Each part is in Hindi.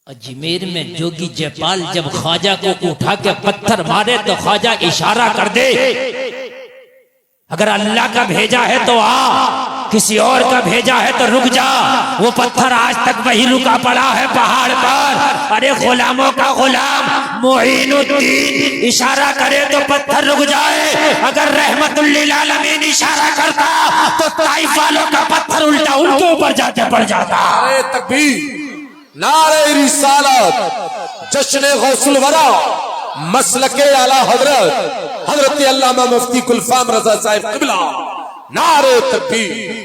अजमेर में जोगी जयपाल जब ख्वाजा को उठा के पत्थर मारे तो ख्वाजा इशारा कर दे, अगर अल्लाह का भेजा है तो आ, किसी और का भेजा है तो रुक जा। वो पत्थर आज तक वही रुका पड़ा है पहाड़ पर। अरे गुलामों का गुलाम मोइनुद्दीन इशारा करे तो पत्थर रुक जाए। अगर रहमतुल लिल आलमीन इशारा करता तो ताइफ वालों का पत्थर उल्टा उनके ऊपर जाके पड़ जाता। नारे तकबीर, नारे रिसालत, जश्न गौसुल वरा, मसलके आला हजरत हजरत अल्लामा मुफ्ती गुलफाम रजा साहिब क़िबला। नारे तकबीर।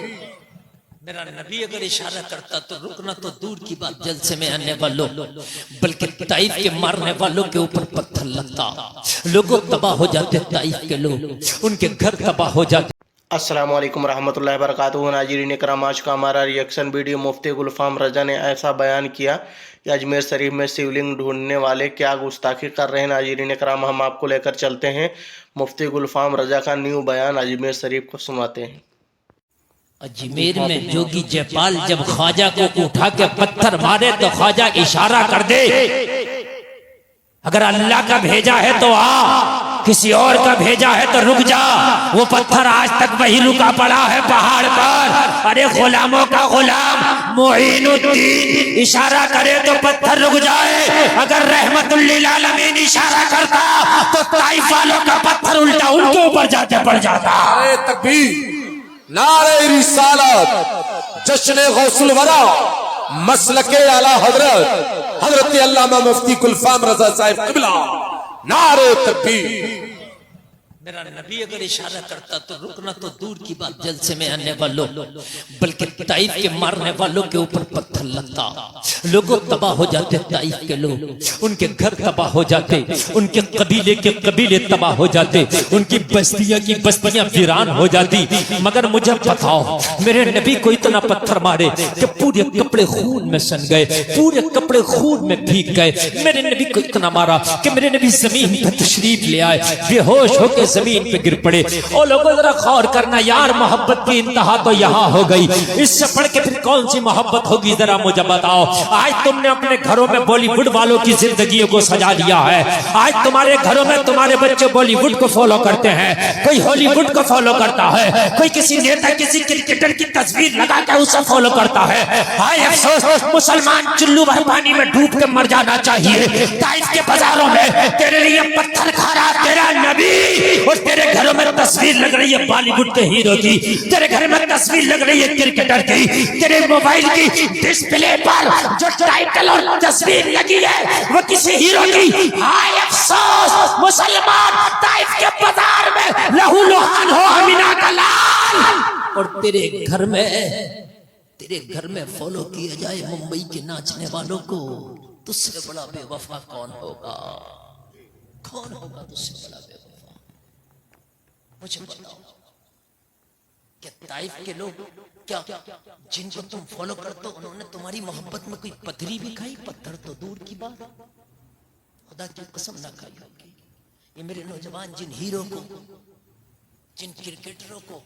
मेरा नबी अगर इशारा करता तो रुकना तो दूर की बात, जलसे में आने वालों बल्कि ताइफ के मारने वालों के ऊपर पत्थर लगता, लोगों तबाह हो जाते, ताइफ के लोग, उनके घर तबाह हो जाते। अस्सलामु अलैकुम रहमतुल्लाहि व बरकातुहू। नाज़रीन इकराम, आज का हमारा रिएक्शन वीडियो मुफ्ती गुलफाम रजा ने ऐसा बयान किया कि अजमेर शरीफ में शिवलिंग ढूंढने वाले क्या गुस्ताखी कर रहे हैं। नाज़रीन इकराम, हम आपको लेकर चलते हैं मुफ्ती गुलफाम रजा का न्यू बयान अजमेर शरीफ को सुनाते हैं। अजमेर में जोगी जयपाल जब ख्वाजा को उठा के पत्थर मारे तो ख्वाजा इशारा कर दे, अगर अल्लाह का भेजा है तो आ, किसी और का भेजा है तो रुक जा। वो पत्थर आज तक वही रुका पड़ा है पहाड़ पर। अरे गुलामों का गुलाम मोइनुद्दीन इशारा करे तो पत्थर रुक जाए। अगर रहमतुल लिल आलमीन इशारा करता तो ताइफ वालों का पत्थर उल्टा उनके ऊपर जाके पड़ जाता। नारे तकबीर, नारे रिसालत, जश्न गौसुल वरा, मसलके आला हजरत हजरत अल्लामा मुफ्ती गुलफाम रजा साहिब क़िबला। नारे तकबीर। मेरा नबी अगर इशारा करता तो रुकना तो दूर की बात, जलसे में आने वालों बल्कि ताइफ के मारने वालों के ऊपर पत्थर लगता, लोगों तबाह हो जाते, ताइफ के लोग, उनके घर तबाह हो जाते, उनके कबीले के कबीले तबाह हो जाते, उनकी बस्तियां की बस्तियां वीरान हो जाती। मगर मुझे बताओ, मेरे नबी को इतना पत्थर मारे कि पूरे कपड़े खून में सन गए, पूरे कपड़े खून में भीग गए। मेरे नबी को इतना मारा कि मेरे नबी जमीन पर तशरीफ ले आए, बेहोश होकर जमीन पे गिर पड़े। ओ लोगों जरा गौर करना यार, मोहब्बत की इंतहा तो यहाँ हो गई, इससे बढ़ के फिर कौन सी मोहब्बत होगी, जरा मुझे बताओ। आज तुमने अपने घरों में बॉलीवुड वालों की जिंदगियों को सजा दिया है। आज तुम्हारे घरों में तुम्हारे बच्चे बॉलीवुड को फॉलो करते हैं, कोई हॉलीवुड को फॉलो करता है, कोई किसी नेता किसी क्रिकेटर की तस्वीर लगा कर उसे फॉलो करता है। हाय अफसोस, मुसलमान चुल्लू भर पानी में डूब के मर जाना चाहिए। ताइफ के बाजारों में तेरे लिए पत्थर खा रहा तेरा नबी, और तेरे घरों में तस्वीर लग रही है बॉलीवुड के हीरो की, तेरे घर में तस्वीर लग रही है क्रिकेटर की, तेरे मोबाइल की डिस्प्ले पर जो टाइटल और तस्वीर लगी है वो किसी हीरो की। हाय अफसोस, मुसलमान ताइफ के बाजार में लहू लुहान हो अमीना का लाल, और तेरे घर में फॉलो किया जाए मुंबई के नाचने वालों को। तुझसे बड़ा बेवफा कौन होगा, कौन होगा तुझसे बड़ा बेवफा? मुझे बताओ, क्या ताइफ के लोग, क्या जिनको तुम फॉलो करते हो, उन्होंने तुम्हारी मोहब्बत में कोई पथरी भी खाई? पत्थर तो दूर की बात, खुदा की कसम ना खाई होगी। ये मेरे नौजवान जिन हीरो को, जिन क्रिकेटरों को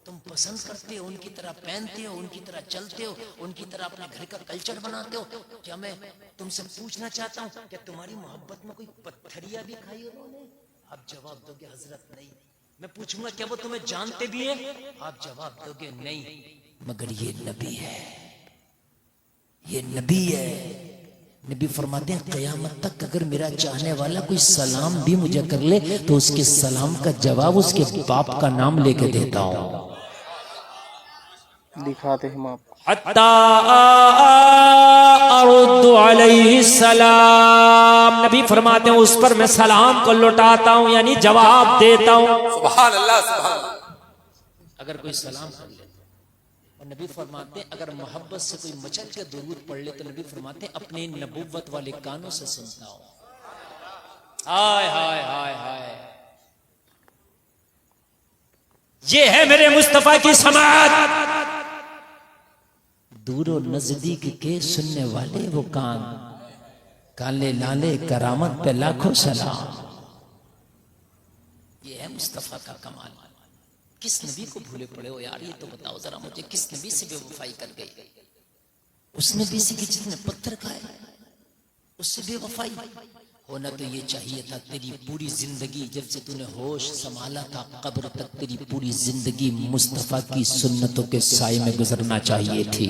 तुम पसंद करते हो, उनकी तरह पहनते हो, उनकी तरह चलते हो, उनकी तरह अपने घर का कल्चर बनाते हो, क्या मैं तुमसे पूछना चाहता हूँ क्या तुम्हारी मोहब्बत में कोई पत्थरिया भी खाई उन्होंने? आप जवाब दोगे हजरत नहीं। मैं पूछूंगा क्या वो तुम्हें जानते भी हैं? आप जवाब दोगे नहीं। मगर ये नबी है, ये नबी है। नबी फरमाते हैं क़यामत तक अगर मेरा चाहने वाला कोई सलाम भी मुझे कर ले तो उसके सलाम का जवाब उसके बाप का नाम लेके देता हूं। दिखाते हम आपको। सलाम, नबी फरमाते हैं उस पर मैं सलाम को लौटाता हूं, यानी जवाब देता हूं। सुभान अल्लाह, सुभान अल्लाह। अगर कोई सलाम कर ले, और नबी फरमाते हैं अगर मोहब्बत से कोई मचल के दुरूद पढ़ ले तो नबी फरमाते हैं अपने नबूवत वाले कानों से सुनता हूं। हाय हाय हाय हाय, ये है मेरे मुस्तफा की समाअत। दूरो नजदीक के सुनने वाले वो कान, काले लाले करामत पे लाखों सलाम। ये है मुस्तफा का कमाल। किस नबी को भूले पड़े हो यार, ये तो बताओ जरा मुझे, किस नबी से बेवफाई कर गई? उस नबी से कि जिसने पत्थर खाए, उससे बेवफाई होना तो ये चाहिए था तेरी पूरी जिंदगी, जब से तूने होश संभाला था कब्र तक, तेरी पूरी जिंदगी मुस्तफा की सुन्नतों के साए में गुजरना चाहिए थी।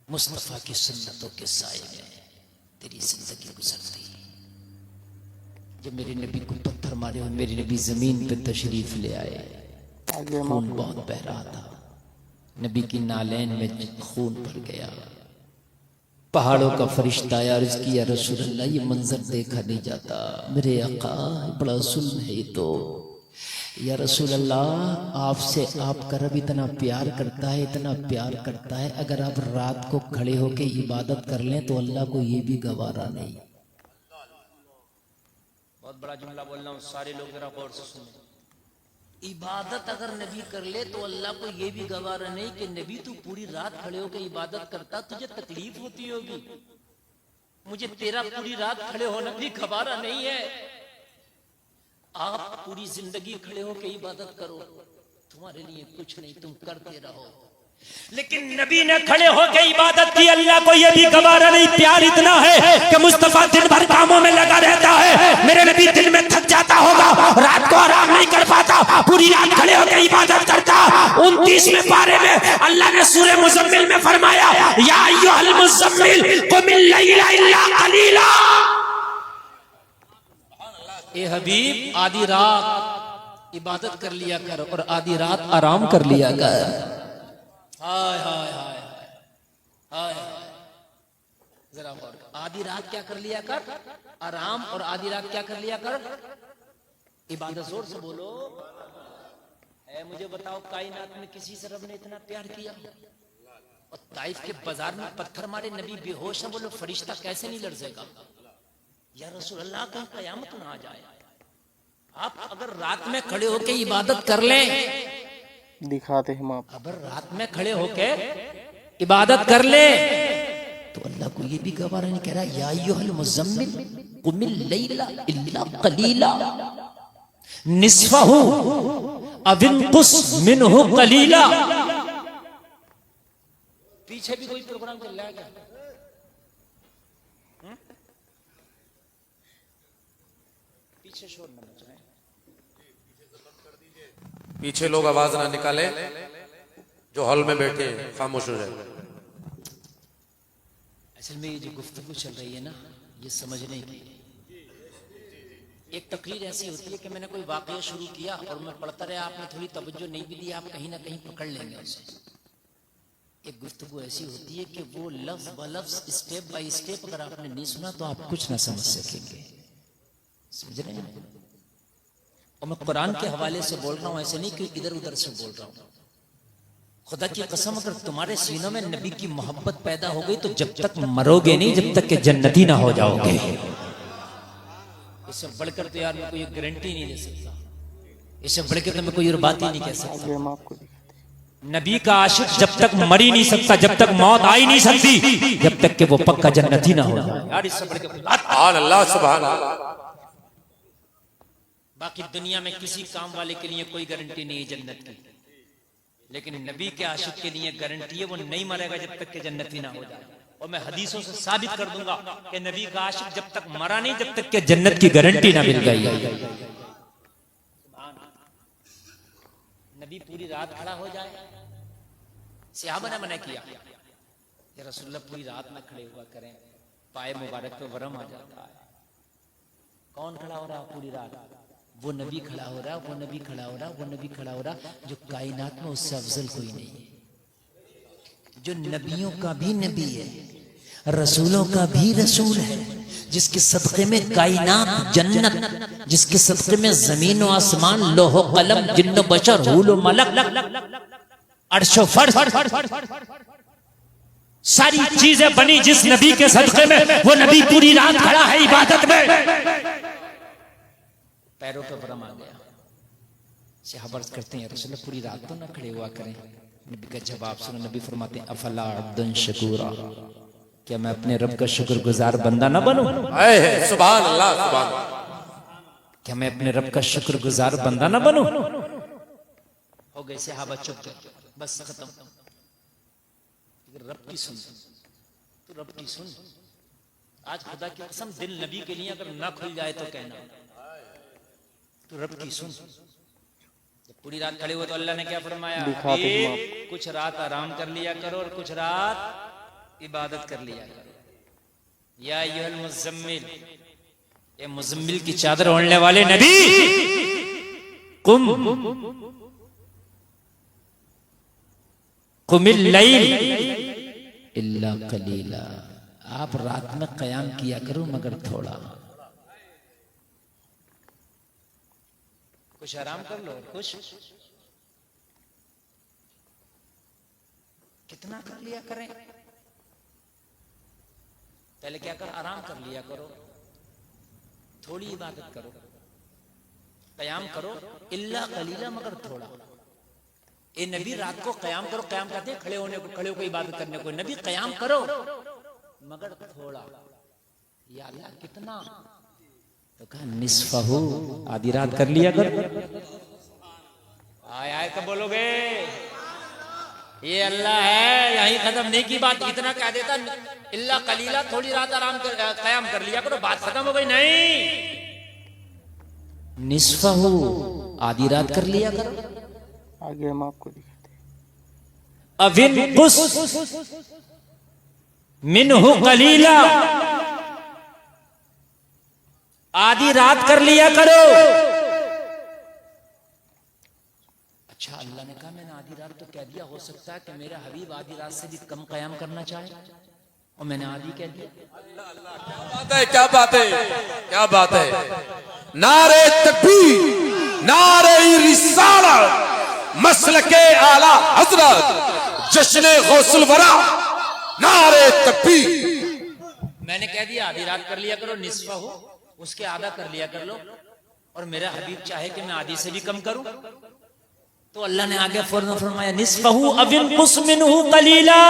मुस्तफा की सुन्नतों के साए में तेरी जिंदगी गुजरती। जब मेरे नबी को पत्थर मारे और मेरे नबी जमीन पे तशरीफ ले आए, खून बहुत बह रहा था, नबी की नालैन में खून भर गया। पहाड़ों का फरिश्ता आया, अर्ज किया रसूल अल्लाह ये मंजर देखा नहीं जाता, मेरे आका बड़ा जुल्म है ये तो। या रसूल अल्लाह आपसे आपका रब इतना प्यार करता है, इतना प्यार करता है, अगर आप रात को खड़े होके इबादत कर लें तो अल्लाह को ये भी गवारा नहीं। बहुत बड़ा जुमला बोल रहा हूँ, सारे लोग जरा गौर से सुने। इबादत अगर नबी कर ले तो अल्लाह को ये भी गवारा नहीं कि नबी तू पूरी रात खड़े होकर इबादत करता, तुझे तकलीफ होती होगी, मुझे तेरा पूरी रात खड़े होना भी गवारा नहीं है। आप पूरी जिंदगी खड़े होकर इबादत करो, तुम्हारे लिए कुछ नहीं, तुम करते रहो। लेकिन नबी ने खड़े होकर इबादत की, अल्लाह को यह भी गवारा नहीं। प्यार इतना है कि मुस्तफा दिन भर कामों में लगा रहता है, मेरे नबी दिन में थक जाता होगा, रात को आराम नहीं कर पाता, पूरी रात खड़े होकर इबादत करता। 29वें पारे में अल्लाह ने सूरह मुज़म्मिल में फरमाया, या अय्युहल मुज़म्मिल कुमिल लैला इल्ला कलीला। ए हबीब आधी रात इबादत कर लिया कर और आधी रात आराम कर लिया कर। हाय हाय हाय हाय हाय, जरा गौर, आधी रात क्या कर लिया कर, आराम, और आधी रात क्या कर लिया कर, इबादत। जोर से बोलो है। मुझे बताओ कायनात में किसी से रब ने इतना प्यार किया? और ताइफ के बाजार में पत्थर मारे, नबी बेहोश है, बोलो फरिश्ता कैसे नहीं लड़जेगा? या रसूल अल्लाह का कयामत ना आ जाए। आप अगर रात में खड़े होके इबादत कर लें, दिखाते हैं आप, अगर रात में खड़े होके इबादत कर ले तो अल्लाह को ये भी गवारा नहीं। कह रहा या अय्युहल मुज़म्मिल कुमिल लैला इल्ला कलीला निस्फहु अव इनकुस मिनहु कलीला। पीछे भी कोई प्रोग्राम चल रहा है क्या? पीछे शोर न मचाएं, पीछे लोग आवाज ना निकाले, जो हॉल में बैठे खामोश हो जाए। असल में ये जो गुफ्तगू चल रही है ना, ये समझने की। एक तकरीर ऐसी होती है कि मैंने कोई वाकया शुरू किया और मैं पढ़ता रहा, आपने थोड़ी तवज्जो नहीं भी दी, आप कहीं ना कहीं पकड़ लेंगे उसे। एक गुफ्तगू ऐसी होती है कि वो लफ्ज ब लफ्ज, स्टेप बाय स्टेप अगर आपने नहीं सुना तो आप कुछ ना समझ सकेंगे। समझ रहे हैं? और मैं कुरान के हवाले से बोल रहा हूं, ऐसे नहीं कि इधर उधर से बोल रहा हूं। खुदा की कसम, अगर तुम्हारे सीनों में नबी की मोहब्बत पैदा हो गई तो जब तक मरोगे नहीं, जब तक कि जन्नती ना हो जाओगे। इससे बढ़कर तो यार मैं कोई गारंटी नहीं दे सकता, इससे बढ़कर तो मैं कोई और बात ही नहीं कह सकता। नबी का आशिक जब तक मर ही नहीं सकता, जब तक मौत आ ही नहीं सकती, जब तक कि वो पक्का जन्नती ना हो यार। इससे बढ़कर अल्लाह सुभान अल्लाह। बाकी दुनिया में किसी काम वाले के लिए कोई गारंटी नहीं है जन्नत की, लेकिन नबी के आशिक के लिए गारंटी है, वो नहीं मरेगा जब तक कि जन्नती ना हो जाए। और मैं हदीसों से साबित कर दूंगा कि नबी का आशिक जब तक मरा नहीं, जब तक कि जन्नत की गारंटी ना मिल गई। नबी पूरी रात खड़ा हो जाए, सहाबा ने मना किया, या रसूलुल्लाह पूरी रात में खड़े हुआ करें, पाए मुबारक पे वरम आ जाता है। कौन खड़ा हो रहा पूरी रात? वो नबी खड़ा हो रहा, वो नबी खड़ा हो रहा, वो नबी खड़ा हो रहा, जो कायनात में उससे अफजल कोई नहीं है, जो नबियों का भी नबी है, रसूलों का भी रसूल है, जिसके सदक़े में कायनात जन्नत, जिसके सदक़े में जमीन व आसमान, लोहो कलम, जिन्न बशर, हुल व मलक, अर्शो फर्श, सारी चीजें बनी जिस नबी के सदक़े में, वो नबी पूरी रात खड़ा है इबादत में। पैरों पर वरम आ गया। सहाबा अर्ज़ करते हैं रसूलुल्लाह पूरी रात तो ना खड़े हुआ करें। नबी का जवाब सुनो, नबी फरमाते हैं अफला अब्दुन शकूरा, क्या मैं अपने रब का शुक्रगुजार बंदा ना बनूं? सुभान अल्लाह, सुभान। क्या मैं अपने रब का शुक्रगुजार बंदा ना बनूं? हो गए सहाबा चुप गए, बस खत्म। रब की सुन, तू तो रब की सुन, आज खुदा की कसम दिल नबी के लिए अगर ना खुल जाए तो कहना, तो रब की सुन। जब पूरी रात खड़े हुए तो अल्लाह ने क्या फरमाया, हबीब कुछ रात आराम कर लिया करो और कुछ रात इबादत कर लिया करो। या अय्युहल मुज़म्मिल, ये मुज़म्मिल की चादर ओढ़ने वाले नबी, कुमिल लैल इल्ला कलीला, आप रात में कयाम किया करो मगर थोड़ा, कुछ आराम कर लो। कुछ कितना कर लिया करें, पहले क्या कर, आराम कर लिया करो, थोड़ी इबादत करो, कयाम करो, इल्ला कलीला मगर थोड़ा। ए नबी रात को कयाम करो, कयाम कहते हैं खड़े होने को, खड़े होकर इबादत करने को। नबी कयाम करो मगर थोड़ा। या अल्लाह कितना, तो कहा निस्फहू, आधी रात कर लिया कर। आय आय कब बोलोगे, ये अल्लाह है, यहीं खत्म नहीं की बात। इतना कह देता इल्ला कलीला, थोड़ी रात आराम कर, कयाम कर लिया करो, बात खत्म हो गई। नहीं, निस्फहू, आधी रात कर लिया करो। आगे हम आपको दिखाते हैं। अविन कुस मिनहु कलीला, आधी रात कर लिया करो। अच्छा, अल्लाह ने कहा मैंने आधी रात तो कह दिया, हो सकता है कि मेरा हबीब आधी रात से भी कम कयाम करना चाहे, और मैंने आधी कह दिया। क्या बात है, क्या बात है। नारे तकबीर, नारे रिसालत, मसलके आला हजरत, जश्न गौसुल वरा, नारे तकबीर। मैंने कह दिया आधी रात कर लिया करो, निस्फा हो, उसके आधा कर लिया कर लो, और मेरा हबीब चाहे कि मैं आधी से भी कम करूं, तो अल्लाह ने आगे फौरन फरमाया निस्फहू अविन कुस मिनहु कलीला,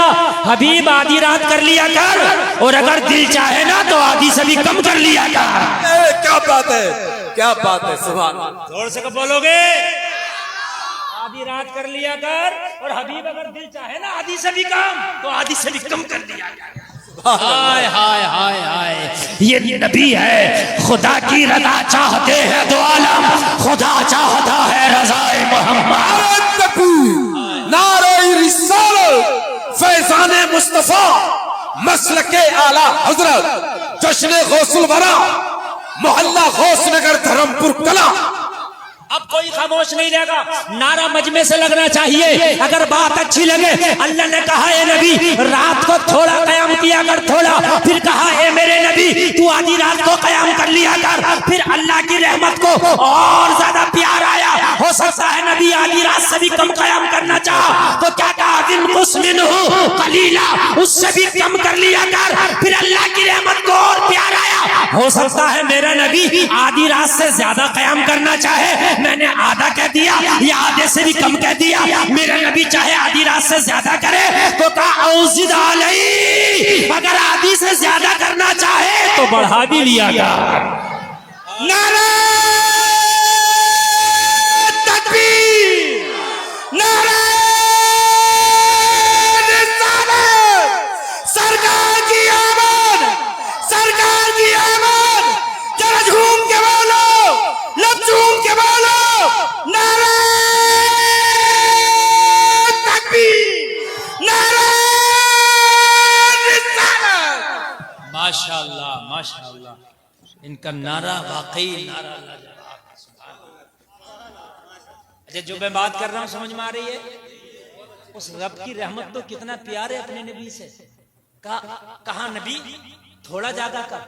हबीब आधी रात कर लिया कर, और अगर दिल चाहे ना तो आधी से भी कम कर लिया कर। क्या बात है, क्या बात है, सुभान। जोर से कब बोलोगे, आधी रात कर लिया कर, और हबीब अगर दिल चाहे ना आधी से भी कम, तो आधी से भी कम कर लिया कर। हाय हाय हाय हाय, ये नबी है, खुदा की रजा चाहते हैं दो आलम, खुदा चाहता है रज़ाए मोहम्मद। नारे रिसालत, फैज़ाने मुस्तफा, मसलके आला हजरत, जश्न गौसुल वरा, मोहल्ला गौसनगर धर्मपुर कला। अब कोई खामोश नहीं रहेगा, नारा मजमे से लगना चाहिए अगर बात अच्छी लगे। अल्लाह ने कहा ए नबी रात को थोड़ा कयाम किया कर, थोड़ा, फिर कहा ए मेरे नबी तू आधी रात को कयाम कर लिया कर, फिर अल्लाह की रहमत को और ज्यादा प्यार आया। हो सकता है नबी आधी रात से भी कम कयाम करना चाह, तो क्या कहा दिन मुस्मिनहु कलीला, उससे भी कम कर लिया कर, फिर अल्लाह की रहमत को और प्यार आया। हो सकता है मेरा नबी आधी रात से ज्यादा कयाम करना चाहे, मैंने आधा कह दिया या आधे से भी कम कह दिया। मेरा नबी चाहे आधी रात से ज्यादा करे तो कहा औज़िद अलैहि, अगर आधी से ज्यादा करना चाहे तो बढ़ा भी लिया गया। नारे तकबीर, नारे रिसालत, सरकार की आमद, सरकार की आमद, जरा झूम के बोलो, लब झूम के बोलो, नारे तकबीर, नारे रिसालत। माशाअल्लाह माशाअल्लाह, इनका नारा वाकई नारा लाजवाब। अच्छा, जो मैं बात कर रहा हूं समझ में आ रही है? उस रब की रहमत तो कितना प्यार है अपने नबी से। कहा नबी थोड़ा ज्यादा कर,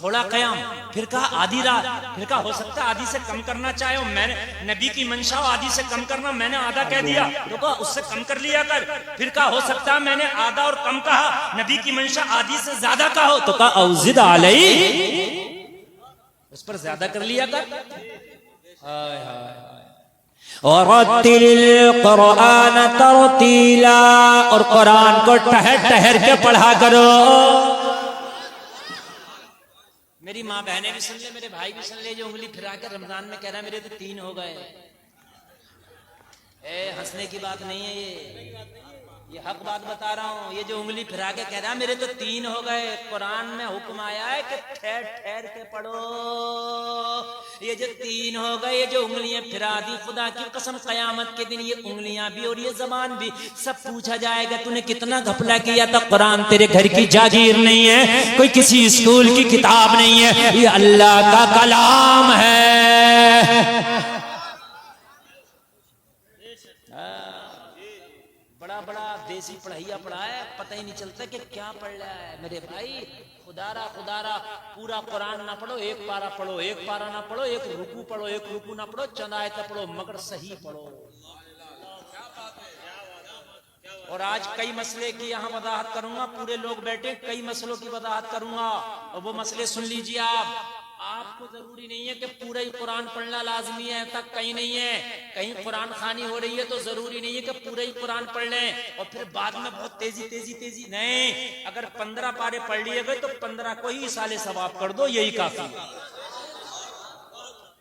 थोड़ा कयाम, फिर कहा आधी रात, फिर कहा हो सकता है आधी से कम करना चाहे, मैंने नबी की मंशा आधी से कम करना, मैंने आधा कह दिया, तो कहा उससे कम कर लिया कर, फिर कहा हो सकता है मैंने आधा और कम कहा, नबी की मंशा आधी से ज्यादा का हो, तो कहा औज़िद अलैहि, उस पर ज्यादा कर लिया कर। हाय हाय, और तिल कुरान तरतीला, और कुरान को ठहर ठहर के पढ़ा करो। मेरी माँ बहनें भी सुन ले, मेरे भाई भी सुन ले, जो उंगली फिरा कर रमजान में कह रहा है मेरे तो 3 हो गए। हंसने की बात नहीं है ये, ये हक बात बता रहा हूँ। ये जो उंगली फिरा के कह रहा मेरे तो 3 हो गए, कुरान में हुक्म आया है कि ठहर ठहर के पढ़ो। ये जो 3 हो गए, ये जो उंगलियां फिरा दी, खुदा की कसम कयामत के दिन ये उंगलियां भी और ये जबान भी सब पूछा जाएगा तूने कितना घपला किया था। कुरान तेरे घर की जागीर नहीं है, कोई किसी स्कूल की किताब नहीं है, ये अल्लाह का कलाम है। बड़ा बड़ा देसी पढ़ाइया पढ़ा है, पता ही नहीं चलता कि क्या पढ़ रहा है। मेरे भाई खुदारा खुदारा पूरा कुरान ना पढ़ो, एक पारा पढ़ो, एक पारा ना पढ़ो, एक रुकू पढ़ो, एक रुकू ना पढ़ो, चंद आयतें पढ़ो, मगर सही पढ़ो। और आज कई मसले की यहाँ वजाहत करूंगा, पूरे लोग बैठे, कई मसलों की वजाहत करूंगा और वो मसले सुन लीजिए आप। आपको जरूरी नहीं है कि पूरा ही कुरान पढ़ना लाजमी है, तक कहीं नहीं है। कहीं कुरान खानी हो रही है तो जरूरी नहीं है कि पूरा ही कुरान पढ़ लें और फिर बाद में बहुत तेजी तेजी तेजी नहीं। अगर 15 पारे पढ़ लिए गए तो 15 को ही साले सवाब कर दो, यही काफी है।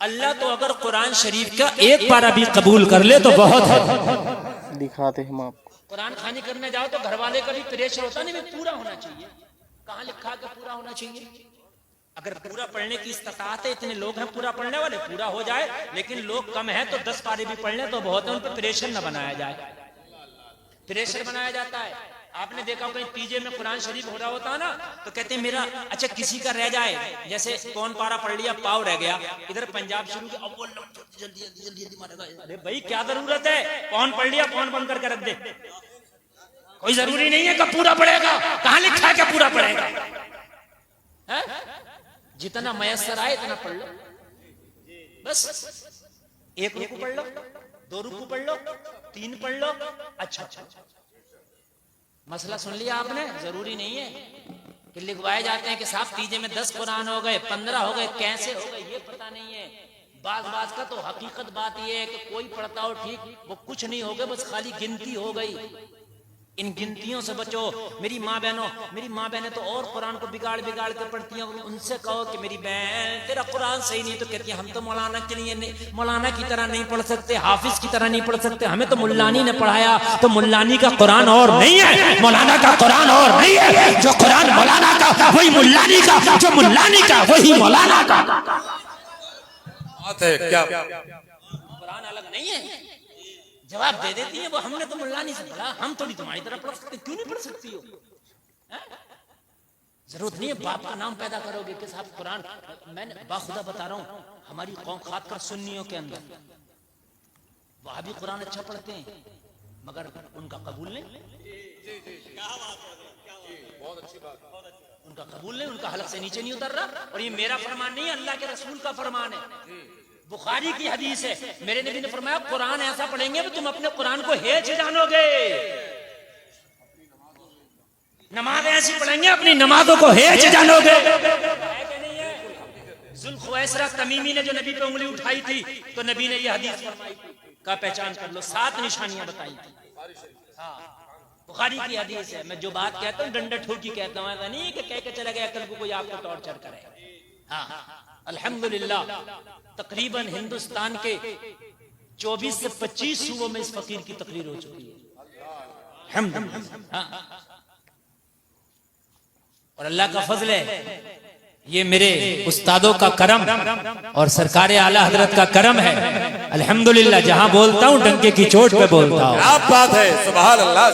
अल्लाह तो अगर कुरान शरीफ का एक पारा भी कबूल कर ले तो बहुत है। दिखाते हम आपको। कुरान खानी करने जाओ तो घर वाले का भी प्रेशर होता नहीं, पूरा होना चाहिए। कहाँ लिखा के पूरा होना चाहिए? अगर पूरा पढ़ने की इस्तात है, इतने लोग हैं पूरा पढ़ने वाले, पूरा हो जाए, लेकिन लोग कम है तो 10 पारे भी पढ़ लें तो बहुत है। उन पर प्रेशर न बनाया जाए। प्रेशर बनाया जाता है। आपने देखा हो कहीं पीजे में कुरान शरीफ हो रहा होता है ना, तो कहते हैं मेरा अच्छा किसी का रह जाए, जैसे कौन पारा पढ़ लिया, पाव रह गया, इधर पंजाब शुरू किया, अब वो जल्दी जल्दी जल्दी जल्दी मारेगा। अरे भाई क्या जरूरत है, कौन पढ़ लिया कौन बंद करके रख दे। कोई जरूरी नहीं है कि पूरा पढ़ेगा, कहां लिखा है क्या पूरा पढ़ेगा? जितना मयसर आए इतना पढ़ लो, बस। 1 रुकू पढ़ लो, 2 रुकू पढ़ लो, 3 पढ़ लो। अच्छा मसला सुन लिया आपने। जरूरी नहीं है कि लिखवाए जाते हैं कि साहब तीजे में 10 कुरान हो गए, 15 हो गए, कैसे हो गए ये पता नहीं है। बाज का तो हकीकत बात ये है कि कोई पढ़ता हो ठीक, वो कुछ नहीं हो गए, बस खाली गिनती हो गई। इन गिनतियों से बचो। मेरी माँ बहनें तो और कुरान को बिगाड़ बिगाड़ के पढ़ती हैं। उनसे कहो कि मेरी बहन तेरा कुरान सही नहीं, तो कहती है हम तो मौलाना के लिए नहीं, मौलाना की तरह नहीं पढ़ सकते, हाफिज की तरह नहीं पढ़ सकते, हमें तो मुल्लानी ने पढ़ाया। तो मुल्लानी का कुरान और नहीं है, मौलाना का कुरान और नहीं है। जो कुरान मौलाना का वही मुल्लानी का, जो मुल्लानी का वही मौलाना का। क्या कुरान अलग नहीं है। जवाब दे देती है वो, हमने तो मुल्लानी से पढ़ा, हम थोड़ी तुम्हारी तरह पढ़ सकते। क्यों नहीं पढ़ सकती हो? जरूरत नहीं है बाप का नाम पैदा करोगे कि साहब कुरान। मैंने बाखुदा बता रहा हूँ, हमारी कौम खासकर सुन्नियों के अंदर वहां भी कुरान अच्छा पढ़ते हैं, मगर उनका कबूल नहीं। उनका कबूल नहीं, उनका हलक से नीचे नहीं उतर रहा। और ये मेरा फरमान नहीं है, अल्लाह के रसूल का फरमान है, बुखारी की हदीस है। मेरे नबी ने फरमाया कुरान ऐसा पढ़ेंगे कि तुम अपने कुरान को हेज जानोगे। नमाज ऐसी पढ़ेंगे अपनी नमाजों को हेज जानोगे। जुल्खुवैसरा तमीमी ने जो नबी पे उंगली उठाई थी, तो नबी ने ये हदीस फरमाई का पहचान कर लो, 7 निशानियां बताई थी। बुखारी की हदीस है। मैं जो बात कहता हूँ डंडा ठोकी कहता हूँ, ऐसा नहीं कि कह के चला गया कल को कोई आपको टॉर्चर करे। हाँ अल्हम्दुलिल्लाह तकरीबन हिंदुस्तान के 24 से 25 सूबों में इस फकीर की तकरीर हो चुकी है। और अल्लाह का फजल है, ये मेरे उस्तादों का करम और सरकार आला हजरत का करम है। अल्हम्दुलिल्लाह जहां बोलता हूँ डंके की चोट पे बोलता हूँ। क्या बात है, सुभान अल्लाह।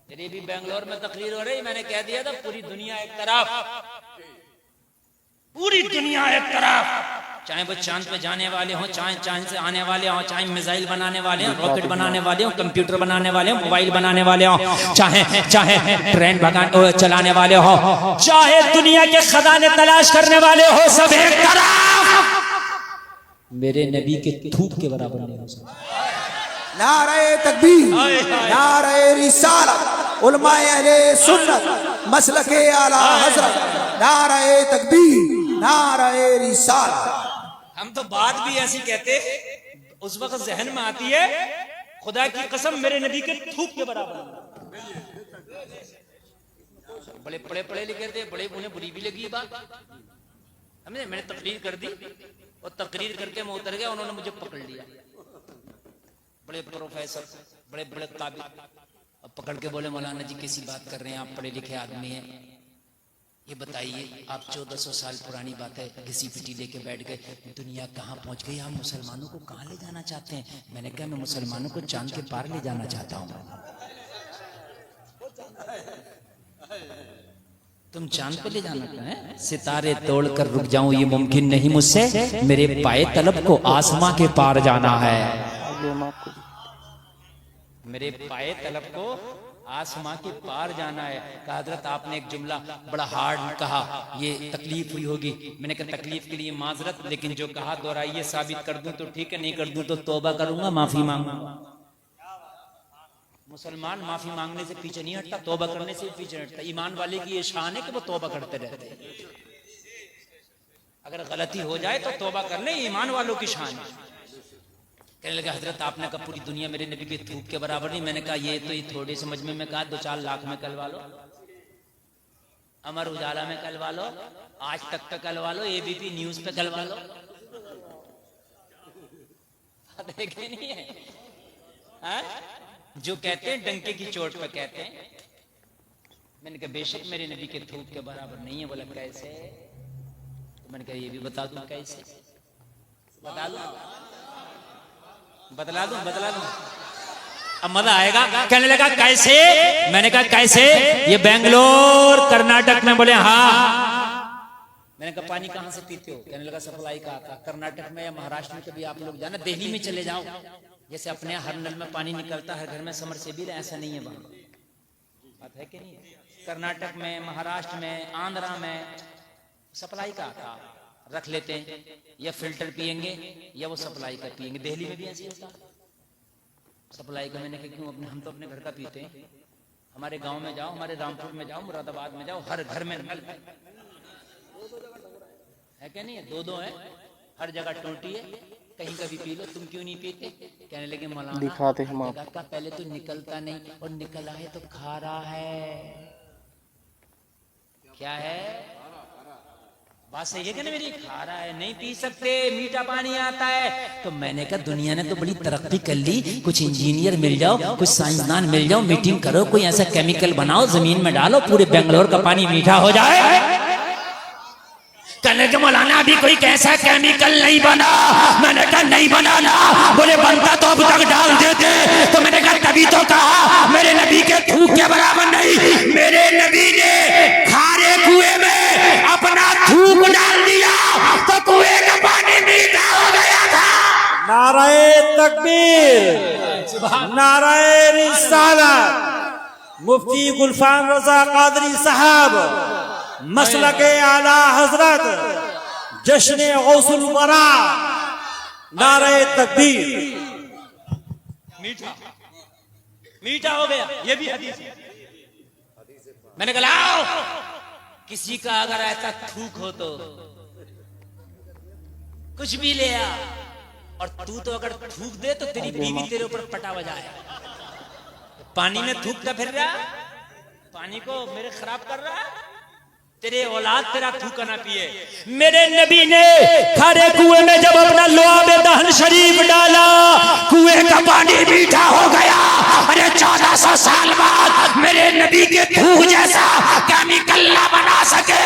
तेरी भी बेंगलोर में तकरीर हो रही, मैंने कह दिया था पूरी दुनिया एक तरफ, पूरी दुनिया एक तरफ। चाहे वो चांद पे जाने वाले हों, चाहे चांद से आने वाले हों, चाहे मिसाइल बनाने वाले हों, रॉकेट बनाने वाले हों, कंप्यूटर बनाने वाले हों, मोबाइल बनाने वाले हों, चाहे ट्रेन चलाने वाले हों, चाहे दुनिया के खजाने तलाश करने वाले हो, सब एक तरफ मेरे नबी के थूक के बराबर नहीं हो सकता। नारे तकबीर, नारे रिसालत, उलमाए अहले सुन्नत, मसलके आला हजरत, नारे तकबीर, नारे रिसालत। हम तो बात भी ऐसी कहते, उस वक्त जहन में आती है खुदा की कसम मेरे नबी के थूक के बराबर। बड़े पढ़े पढ़े लिखे थे, बड़े उन्हें बुरी भी लगी बात। हमने मैंने तकरीर कर दी और तकरीर करके मैं उतर गया, उन्होंने मुझे पकड़ लिया। बड़े प्रोफेसर बड़े बड़े काबिल, अब पकड़ के बोले मौलाना जी कैसी बात कर रहे हैं, आप पढ़े लिखे आदमी हैं, ये बताइए आप 1400 साल पुरानी बात है घिसी पिटी लेके बैठ गए, दुनिया कहाँ पहुंच गई, आप मुसलमानों को कहाँ ले जाना चाहते हैं? मैंने कहा मैं मुसलमानों को चांद के पार ले जाना चाहता हूँ। तुम चांद पे ले जाना है? सितारे तोड़कर रुक जाऊं ये मुमकिन नहीं मुझसे, मेरे पाए तलब को आसमां के पार जाना है। मेरे पाए तलब को आसमां के पार जाना है। कहा हजरत आपने एक जुमला बड़ा हार्ड कहा, ये तकलीफ हुई होगी। मैंने कहा तकलीफ के लिए माजरत, लेकिन जो कहा दोहराइए, साबित कर दूं तो ठीक है, नहीं कर दूं तो तौबा करूंगा, माफी मांगूंगा। मुसलमान माफी मांगने से पीछे नहीं हटता, तौबा करने से पीछे नहीं हटता। ईमान वाले की ये शान है कि वो तौबा करते रहते हैं। अगर गलती हो जाए तो तौबा कर ले, ईमान वालों की शान है। कहने लगा हजरत आपने कहा पूरी दुनिया मेरे नबी के थूक के बराबर नहीं। मैंने कहा ये तो ये थोड़े समझ में कहा 2-4 लाख में कलवा लो, अमर उजाला में कलवा लो, आज तक पे कलवा लो, एबीपी न्यूज पे कलवा लो। देखे नहीं है हा? जो कहते हैं डंके की चोट पे कहते हैं। मैंने कहा बेशक मेरे नबी के थूक के बराबर नहीं है। बोला कैसे? तो मैंने कहा ये भी बता दूं कैसे, बता दूं, बतला दूं, बतला दूं, अब मजा आएगा। कहने लगा कैसे? मैंने कहा कैसे? ये बेंगलोर कर्नाटक में। बोले हाँ। मैंने कहा पानी कहां से पीते हो? कहने लगा सप्लाई का आता। कर्नाटक में या महाराष्ट्र में कभी आप लोग जाना, दिल्ली में चले जाओ, जैसे अपने हर नल में पानी निकलता है, हर घर में समरसेबिल, ऐसा नहीं है वहां। बात है कि नहीं? कर्नाटक में, महाराष्ट्र में, आंध्रा में सप्लाई का आता, रख लेते हैं, या फिल्टर पिएंगे या वो सप्लाई का पिएंगे। दिल्ली में भी ऐसे होता सप्लाई का। मैंने कहा क्यों? अपने हम तो अपने घर का पीते हैं। हमारे गांव में जाओ, हमारे रामपुर में जाओ, मुरादाबाद में जाओ, हर घर में नल है क्या नहीं है? 2-2 है, हर जगह टोटी है, कहीं का भी पी लो। तुम क्यों नहीं पीते? कहने लगे मौलाना दिखाते हम आपका पहले तो निकलता नहीं, और निकला है तो खारा है। क्या है? बात सही है कि नहीं मेरी? खारा है, नहीं पी सकते, मीठा पानी आता है। तो मैंने कहा दुनिया ने तो बड़ी तरक्की कर ली, कुछ इंजीनियर मिल जाओ, कुछ साइंसदान मिल जाओ, मीटिंग करो, कोई ऐसा केमिकल बनाओ, जमीन में डालो, पूरे बेंगलोर का पानी मीठा हो जाए। कहने के मौलाना अभी कोई कैसा केमिकल नहीं बना। मैंने कहा नहीं बनाना। बोले बनता तो अब तक डाल देते। तो मैंने कहा तभी तो कहा मेरे नबी के थूक के बराबर नहीं। मेरे नबी ने खारे कुएं में अपना थूक डाल दिया तो कुएं का पानी मीठा हो गया था। नाराए तकबीर, नाराए रिसालत। मुफ्ती गुलफाम रजा कादरी साहब, मसलके आला हजरत, जश्न गौसुल वरा, नारे तकबीर। मीठा मीठा हो गया, ये भी हदीस है। मैंने कहा लाओ, किसी का अगर ऐसा थूक हो तो कुछ भी ले आ, और तू तो अगर थूक दे तो तेरी बीवी तेरे ऊपर पटा बजाए। पानी में थूकता फिर रहा, पानी को मेरे खराब कर रहा है, तेरे औलाद तेरा थूका ना पिए। मेरे नबी ने खारे कुएं में जब अपना लुआब दहन शरीफ डाला, कुएं का पानी मीठा हो गया। अरे 1400 साल बाद मेरे नबी के थूक जैसा केमिकल ना बना सके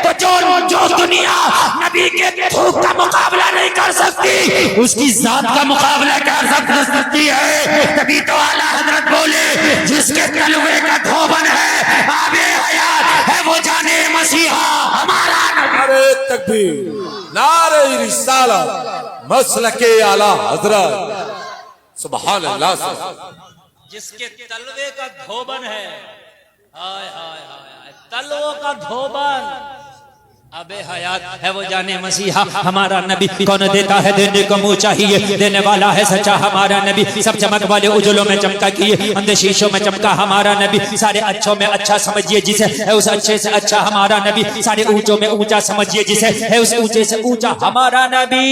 तो जो दुनिया नबी के थूक का मुकाबला नहीं कर सकती, उसकी जात का मुकाबला कर सकती है। तभी तो आला हजरत बोले जिसके तलवे का धोबन है, आबे हयात है, वो जाने मसीहा हमारा। नारे तकबीर, नारे रिसालत, मसलके आला हजरत, सुभान अल्लाह। जिसके तलवे का धोबन है, हाय हाय हाय, तलवों का धोबन, अबे हयात है, वो जाने मसीहा हमारा नबी। कौन देता है देने को मुँह चाहिए, देने वाला है सच्चा हमारा नबी। सब चमक वाले उजलों में चमका किए, अंधे शीशों में चमका हमारा नबी। सारे अच्छों में अच्छा समझिए जिसे है उस अच्छे से अच्छा हमारा नबी। सारे ऊंचों में ऊंचा समझिए जिसे है उस ऊंचे से ऊंचा हमारा नबी।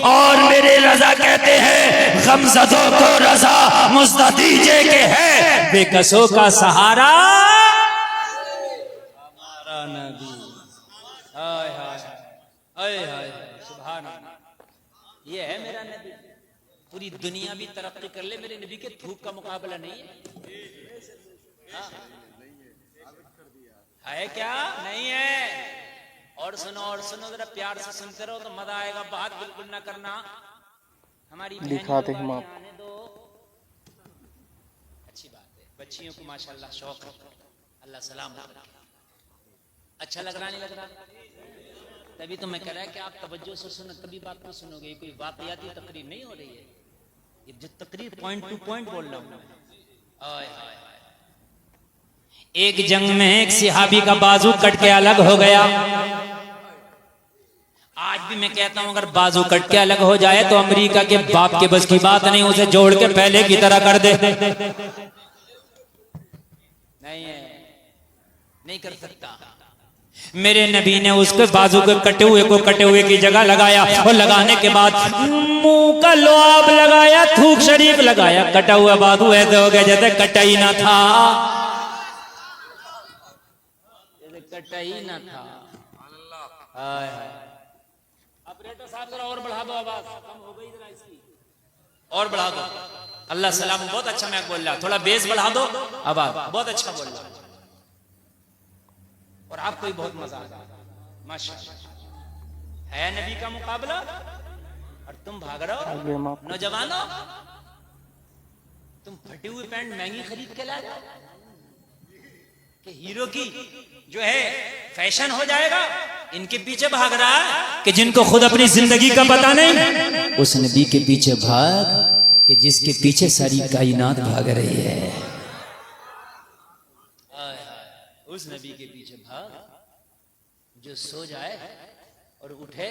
और मेरे रजा कहते हैं गमज़दों को रजा मुझदा दीजिए के है बेकसों का सहारा नबी। हाय हाय हाय हाय, सुभान अल्लाह, ये है मेरा नबी। पूरी दुनिया भी तरक्की कर ले, मेरे नबी के थूक का मुकाबला नहीं है। हाँ। है क्या? नहीं है। और सुनो जरा प्यार से सुनते रहो तो मजा आएगा। बात बिल्कुल ना करना। हमारी दिखाते हैं आप। आने दो। अच्छी बात है, बच्चियों को माशाल्लाह शौक है। अल्लाह सलाम। अच्छा लग रहा नहीं लग रहा? तभी तो मैं कह रहा है कि आप तवज्जो से सुनो, तभी बात को सुनोगे। कोई वाकयाती तकरीर नहीं हो रही है, ये जो तकरीर पॉइंट टू पॉइंट बोल रहा हूं मैं। आय हाय हाय। एक जंग में एक सिहाबी का बाजू कट के अलग हो गया। आज भी मैं कहता हूं अगर बाजू कट के अलग हो जाए तो अमेरिका के बाप के बस की बात नहीं, उसे जोड़ के पहले की तरह कर दे। नहीं है, नहीं कर सकता। मेरे नबी ने उसके बाजू के कटे हुए की जगह लगाया और लगाने के बाद मुंह का लुआब लगाया, थूक शरीफ लगाया। कटा हुआ बाजू ऐसे हो गया जैसे कटा ही ना था, जैसे कटा ही ना था। हाय हाय। ऑपरेटर साहब जरा और बढ़ा दो, आवाज कम हो गई जरा इसकी, और बढ़ा दो। अल्लाह सलाम। बहुत अच्छा मैं बोल रहा, थोड़ा बेस बढ़ा दो, आवाज बहुत अच्छा बोल रहा और आपको ही बहुत मजा आता। माशाअल्लाह। है नबी का मुकाबला और तुम भाग रहे हो। नौजवानों, तुम फटी हुई पैंट महंगी खरीद के ला रहे हो कि हीरो की जो है फैशन हो जाएगा। इनके पीछे भाग रहा है कि जिनको खुद अपनी जिंदगी का पता नहीं, उस नबी के पीछे भाग कि जिसके पीछे सारी कायनात भाग रही है। उस नबी के पीछे भाग जो सो जाए और उठे,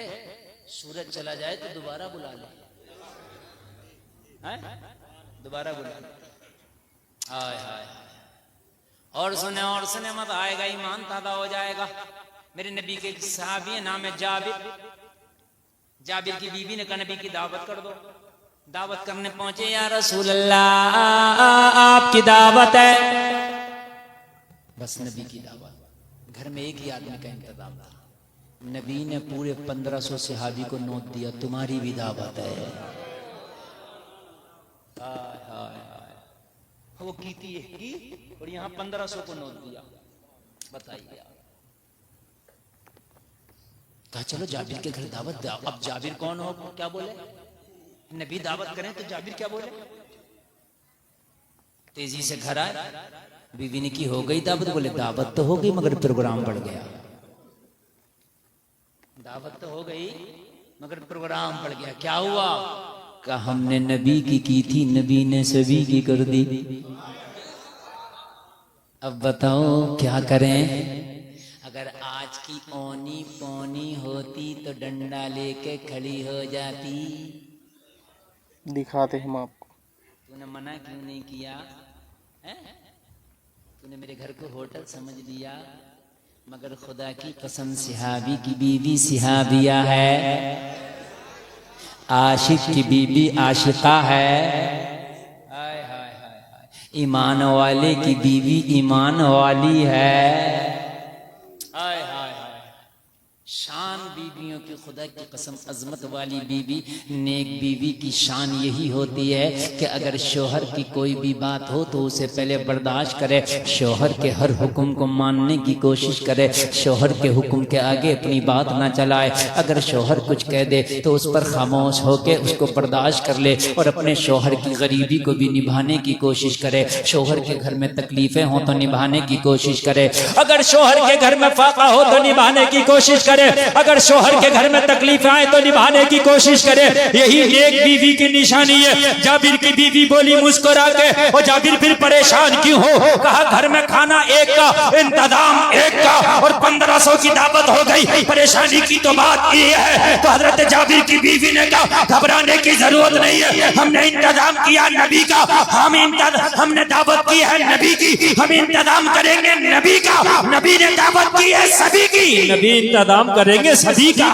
सूरज चला जाए तो दोबारा बुला ले, दोबारा बुला ले। हाय हाय। और सुने मत आएगा, ईमान ताजा हो जाएगा। मेरे नबी के सहाबी नाम है जाबिर। जाबिर की बीवी ने कहा नबी की दावत कर दो। दावत करने पहुंचे, या रसूल अल्लाह आपकी दावत है। बस नबी की दावत। घर में एक ही आदमी का इंतजाम था। नबी ने पूरे 1500 सहाबी को नोट दिया, तुम्हारी भी दावत है। हाय हाय हाय। वो की थी और यहाँ 1500 को नोट दिया। बताइए। कहा चलो जाबिर के घर दावत दो। अब जाबिर कौन हो, क्या बोले? नबी दावत करें तो जाबिर क्या बोले? तेजी से घर आए, बीवी ने की हो गई दावत? बोले दावत तो हो गई मगर प्रोग्राम बढ़ गया। दावत तो हो गई मगर प्रोग्राम बढ़ गया। क्या हुआ? कहा हमने नबी की थी, नबी ने सभी की कर दी। अब बताओ क्या करें? अगर आज की ओनी पोनी होती तो डंडा लेके खड़ी हो जाती। दिखाते हम आपको। तूने मना क्यों नहीं किया है? तूने मेरे घर को होटल समझ लिया, मगर खुदा की कसम सिहाबी की बीवी सिहाबिया है, आशिक की बीवी आशिका है। हाय हाय हाय। ईमान वाले की बीवी ईमान वाली है। हाय हाय हाय। शान बीवियों की खुदा की कसम अजमत वाली बीवी, नेक बीवी की शान यही होती है कि अगर शोहर की कोई भी बात हो तो उसे पहले बर्दाश्त करे, शोहर के हर हुक्म को मानने की कोशिश करे, शोहर के हुक्म के आगे अपनी बात ना चलाए। अगर शोहर कुछ कह दे तो उस पर खामोश होकर उसको बर्दाश्त कर ले और अपने शोहर की गरीबी को भी निभाने की कोशिश करे। शोहर के घर में तकलीफें हो तो निभाने की कोशिश करे। अगर शोहर के घर में फाका हो तो निभाने की कोशिश करे। अगर शोहर के घर में तकलीफ आए तो निभाने की कोशिश करे। यही नेक बीवी की निशानी है। जाबिर की बीवी बोली मुस्कुरा के, और जाबिर फिर परेशान क्यों हो? कहा घर में खाना एक का, इंतजाम एक का और 1500 की दावत हो गई। परेशानी की तो बात ये है। तो हजरत जाबिर की बीवी ने कहा घबराने की जरूरत नहीं है, हमने इंतजाम किया नबी का, हमने दावत की है नबी की, हम इंतजाम करेंगे नबी का। नबी ने दावत की है सभी की, नबी इंतजाम करेंगे सभी का।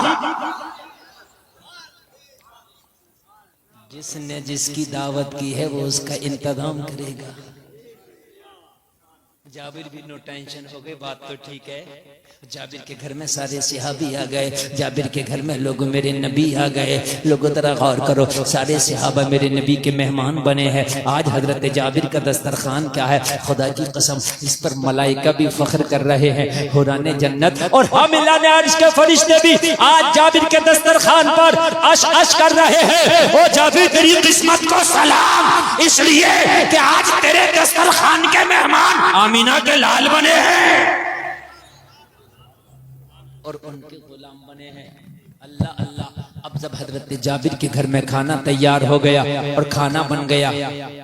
जिसने जिसकी दावत की है वो उसका इंतजाम करेगा। जाबिर भी नो टेंशन हो गए, बात तो ठीक है। जाबिर के घर में सारे सिहाबी आ गए, जाबिर के घर में लोग मेरे नबी आ गए। लोगों तरह गौर करो, सारे सिहाबा मेरे नबी के मेहमान बने हैं। आज हजरत जाबिर का दस्तरखान क्या है, खुदा की कसम इस पर मलाइका भी फख्र कर रहे हैं, हुराने जन्नत और हामिलाने अर्श के फरिश्ते भी आज जाबिर के दस्तरखान पर अश अश कर रहे हैं। ओ जाबिर तेरी किस्मत को सलाम, इसलिए कि आज तेरे दस्तरखान के मेहमान आमीना के लाल बने हैं और उनके गुलाम बने हैं। अल्लाह अल्लाह। अब जब हजरत जाबिर के घर में खाना तैयार हो गया और खाना बन गया,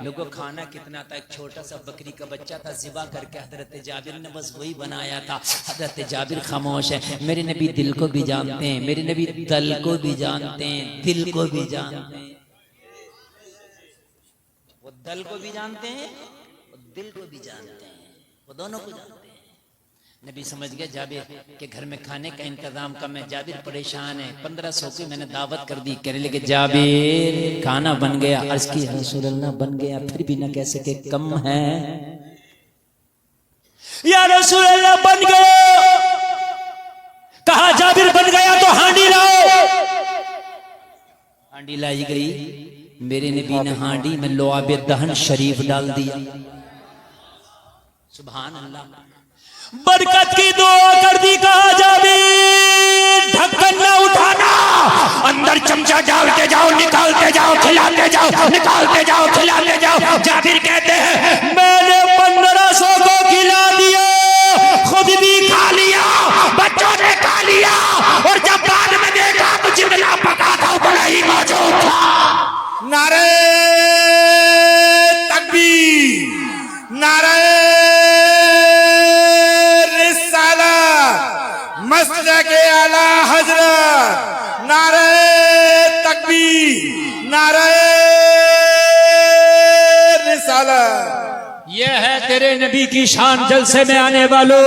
लोगों खाना कितना था, एक छोटा सा बकरी का बच्चा था, ज़िबा करके हजरत जाबिर ने बस वही बनाया था। हजरत जाबिर खामोश है। मेरे नबी दिल को भी जानते हैं, मेरे नबी दल को भी जानते हैं, दिल को भी जानते हैं। वो दल को भी जानते हैं, वो दिल को भी जानते हैं, वो दोनों को जानते हैं। नबी समझ गया जाबिर के घर में खाने का इंतजाम कम है, जाबिर परेशान है। 1500 की मैंने दावत कर दी, कहने लगे जाबिर खाना बन गया। अर्ज की रसूल अल्लाह बन गया, फिर भी ना कह सके कम है। या रसूल अल्लाह बन गया। कहा जाबिर बन गया तो हांडी लाओ। हांडी लाई गई। मेरे नबी ने हांडी में लुआब दहन शरीफ डाल दिया। सुभान अल्लाह। बरकत की दुआ कर दी। कहा जाबिर ढक्कन ना उठाना, अंदर चमचा डालते जाओ, निकालते जाओ, खिलाते जाओ, निकालते जाओ, खिलाते जाओ। जाबिर कहते हैं मैंने 1500 को खिला दिया, खुद भी खा लिया, बच्चों ने खा लिया, और जब बाद में देखा तो जितना पका था उतना ही मौजूद था। नारे तकबीर, नारे मसलके आला हजरत, नारे तकबीर, नारे रिसालत। यह है तेरे नबी की शान। जलसे में आने वालों,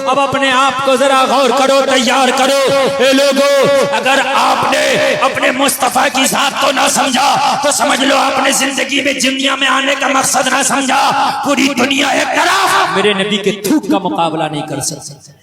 अब अपने आप को जरा गौर करो, तैयार करो। ए लोगों, अगर आपने अपने मुस्तफा की जात को ना समझा तो समझ लो आपने जिंदगी में दुनिया में आने का मकसद ना समझा। पूरी दुनिया एक तरफ, मेरे नबी के थूक का मुकाबला नहीं कर सकती।